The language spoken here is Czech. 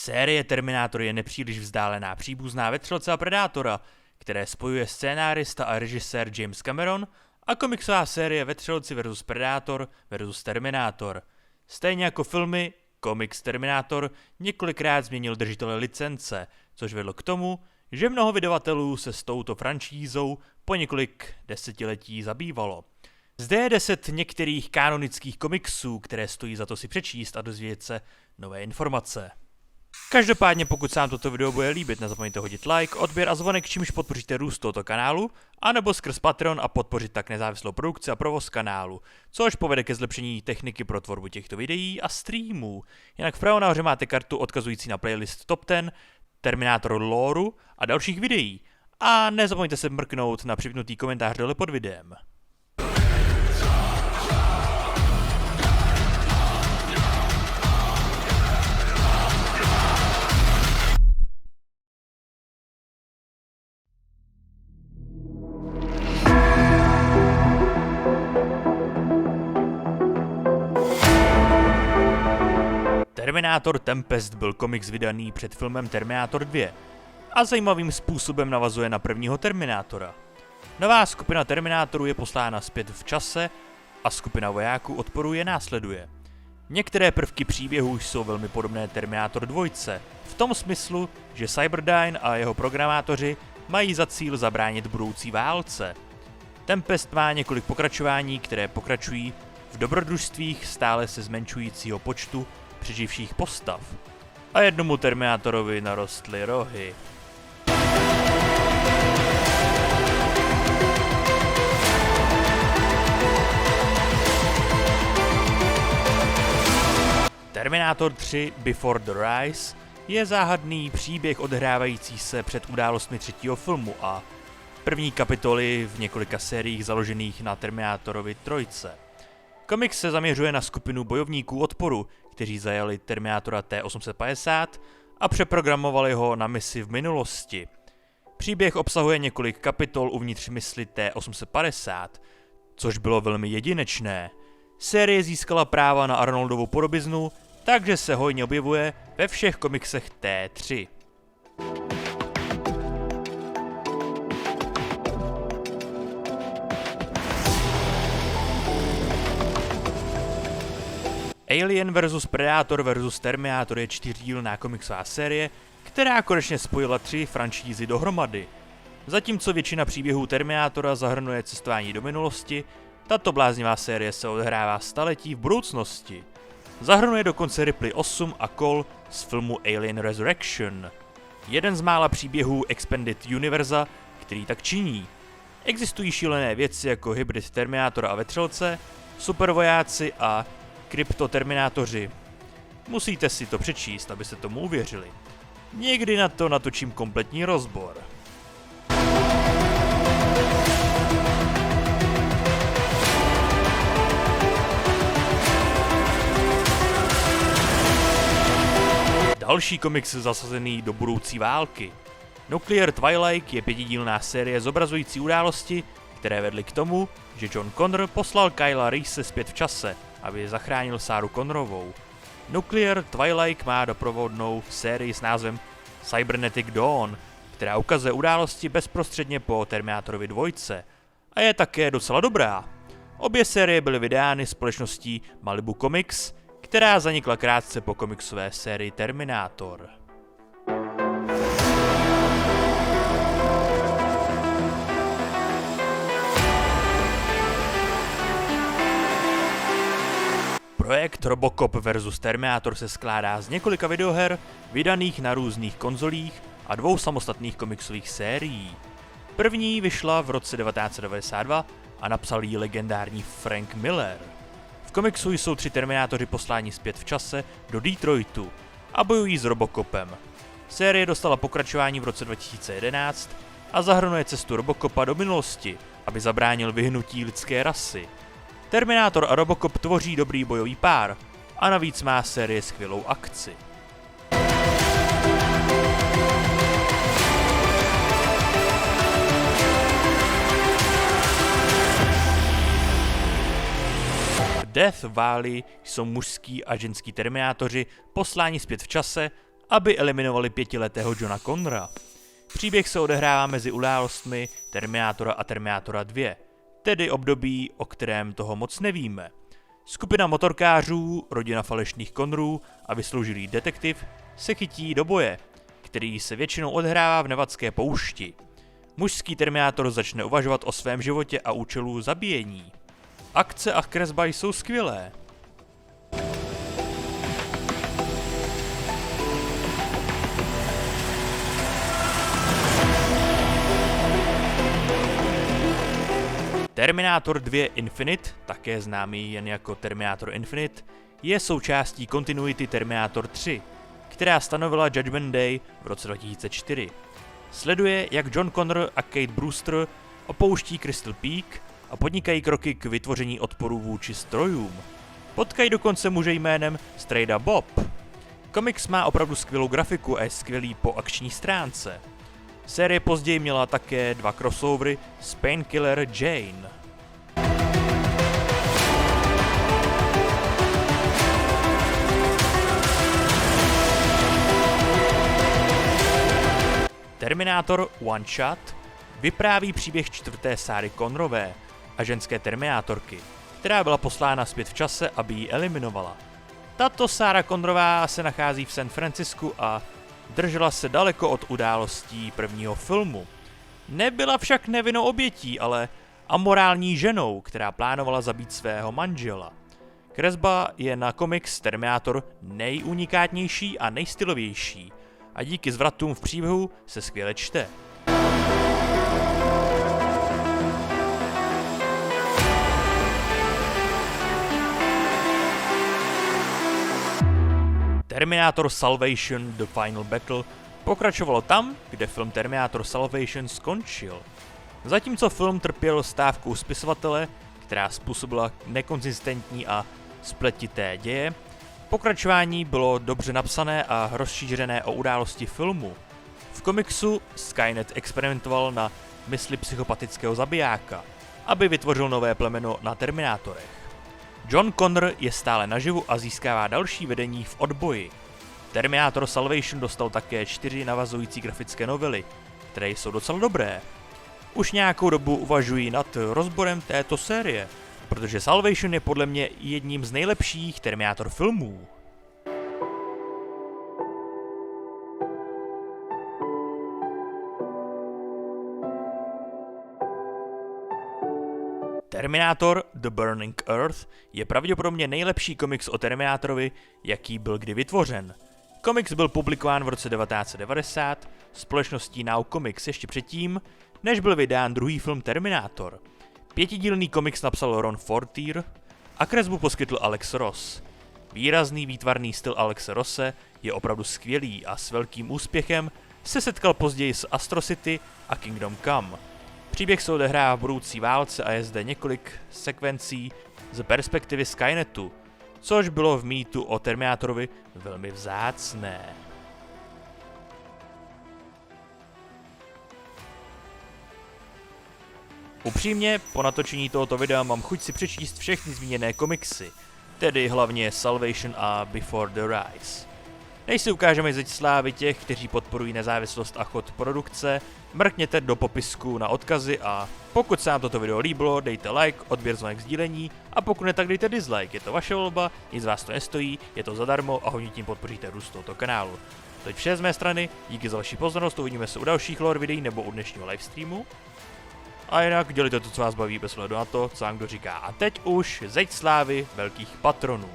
Série Terminator je nepříliš vzdálená příbuzná Vetřelce a Predátora, které spojuje scénárista a režisér James Cameron, a komiksová série Vetřelci vs. Predátor vs. Terminátor. Stejně jako filmy, komiks Terminátor několikrát změnil držitele licence, což vedlo k tomu, že mnoho vydavatelů se s touto franšízou po několik desetiletí zabývalo. Zde je 10 některých kanonických komiksů, které stojí za to si přečíst a dozvědět se nové informace. Každopádně pokud se vám toto video bude líbit, nezapomeňte hodit like, odběr a zvonek, čímž podpoříte růst tohoto kanálu, anebo skrz Patreon a podpořit tak nezávislou produkci a provoz kanálu, což povede ke zlepšení techniky pro tvorbu těchto videí a streamů. Jinak vpravo nahoře máte kartu odkazující na playlist Top 10, Terminator Lore a dalších videí. A nezapomeňte se mrknout na připnutý komentář dole pod videem. Terminator Tempest byl komiks vydaný před filmem Terminator 2 a zajímavým způsobem navazuje na prvního Terminátora. Nová skupina Terminátorů je poslána zpět v čase a skupina vojáků odporu je následuje. Některé prvky příběhu jsou velmi podobné Terminator 2, v tom smyslu, že Cyberdyne a jeho programátoři mají za cíl zabránit budoucí válce. Tempest má několik pokračování, které pokračují v dobrodružstvích stále se zmenšujícího počtu přeživších postav. A jednomu Terminátorovi narostly rohy. Terminator 3 Before the Rise je záhadný příběh odehrávající se před událostmi třetího filmu a první kapitoly v několika sériích založených na Terminátorovi 3. Komiks se zaměřuje na skupinu bojovníků odporu, kteří zajali Terminátora T-850 a přeprogramovali ho na misi v minulosti. Příběh obsahuje několik kapitol uvnitř mysli T-850, což bylo velmi jedinečné. Série získala práva na Arnoldovu podobiznu, takže se hojně objevuje ve všech komiksech T3. Alien vs. Predator vs. Terminator je 4dílná komiksová série, která konečně spojila 3 franšízy dohromady. Zatímco většina příběhů Terminátora zahrnuje cestování do minulosti, tato bláznivá série se odehrává staletí v budoucnosti. Zahrnuje dokonce Ripley 8 a Cole z filmu Alien Resurrection. Jeden z mála příběhů Expanded Univerza, který tak činí. Existují šílené věci jako hybrid Terminátora a Vetřelce, supervojáci a kryptoterminátoři. Musíte si to přečíst, abyste tomu uvěřili. Někdy na to natočím kompletní rozbor. Další komiks zasazený do budoucí války. Nuclear Twilight je 5dílná série zobrazující události, které vedly k tomu, že John Connor poslal Kyla Reese zpět v čase, aby zachránil Saru Connorovou. Nuclear Twilight má doprovodnou sérii s názvem Cybernetic Dawn, která ukazuje události bezprostředně po Terminátorovi 2 a je také docela dobrá. Obě série byly vydány společností Malibu Comics, která zanikla krátce po komiksové sérii Terminator. Projekt Robocop vs. Terminator se skládá z několika videoher, vydaných na různých konzolích a 2 samostatných komiksových sérií. První vyšla v roce 1992 a napsal ji legendární Frank Miller. V komiksu jsou 3 Terminátoři posláni zpět v čase do Detroitu a bojují s Robocopem. Série dostala pokračování v roce 2011 a zahrnuje cestu Robocopa do minulosti, aby zabránil vyhnutí lidské rasy. Terminátor a Robocop tvoří dobrý bojový pár a navíc má série skvělou akci. Death Valley jsou mužský a ženský terminátoři posláni zpět v čase, aby eliminovali 5letého Johna Connora. Příběh se odehrává mezi událostmi Terminátora a Terminátora 2, tedy období, o kterém toho moc nevíme. Skupina motorkářů, rodina falešných Connorů a vysloužilý detektiv se chytí do boje, který se většinou odehrává v nevadské poušti. Mužský Terminátor začne uvažovat o svém životě a účelu zabíjení. Akce a kresba jsou skvělé. Terminátor 2 Infinite, také známý jen jako Terminátor Infinite, je součástí kontinuity Terminátor 3, která stanovila Judgment Day v roce 2004. Sleduje, jak John Connor a Kate Brewster opouští Crystal Peak a podnikají kroky k vytvoření odporu vůči strojům. Potkají dokonce muže jménem Strejda Bob. Komiks má opravdu skvělou grafiku a je skvělý po akční stránce. Série později měla také 2 crossovery s Painkiller Jane. Terminátor One Shot vypráví příběh 4. Sary Connorové a ženské Terminátorky, která byla poslána zpět v čase, aby ji eliminovala. Tato Sarah Connorová se nachází v San Francisku a držela se daleko od událostí prvního filmu. Nebyla však nevinnou obětí, ale amorální ženou, která plánovala zabít svého manžela. Kresba je na komiks Terminátor nejunikátnější a nejstylovější a díky zvratům v příběhu se skvěle čte. Terminator Salvation The Final Battle pokračovalo tam, kde film Terminator Salvation skončil. Zatímco film trpěl stávkou spisovatele, která způsobila nekonzistentní a spletité děje, pokračování bylo dobře napsané a rozšířené o události filmu. V komiksu Skynet experimentoval na mysli psychopatického zabijáka, aby vytvořil nové plemeno na Terminátorech. John Connor je stále naživu a získává další vedení v odboji. Terminator Salvation dostal také 4 navazující grafické novely, které jsou docela dobré. Už nějakou dobu uvažuji nad rozborem této série, protože Salvation je podle mě jedním z nejlepších Terminator filmů. Terminator The Burning Earth je pravděpodobně nejlepší komiks o Terminátorovi, jaký byl kdy vytvořen. Komiks byl publikován v roce 1990 společností Now Comics ještě předtím, než byl vydán druhý film Terminator. 5dílný komiks napsal Ron Fortier a kresbu poskytl Alex Ross. Výrazný výtvarný styl Alexe Rosse je opravdu skvělý a s velkým úspěchem se setkal později s Astro City a Kingdom Come. Příběh se odehrává v budoucí válce a je zde několik sekvencí z perspektivy Skynetu, což bylo v mýtu o Terminátorovi velmi vzácné. Upřímně, po natočení tohoto videa mám chuť si přečíst všechny zmíněné komiksy, tedy hlavně Salvation a Before the Rise. Než si ukážeme zeď slávy těch, kteří podporují nezávislost a chod produkce, mrkněte do popisku na odkazy a pokud se vám toto video líbilo, dejte like, odběr, zvonek, sdílení a pokud ne, tak dejte dislike, je to vaše volba, nic vás to nestojí, je to zadarmo a hodně tím podpoříte růst tohoto kanálu. To je vše z mé strany, díky za vaši pozornost, uvidíme se u dalších lore videí nebo u dnešního livestreamu. A jinak dělejte to, co vás baví, bez ohledu na to, co vám kdo říká. A teď už zeď slávy velkých patronů.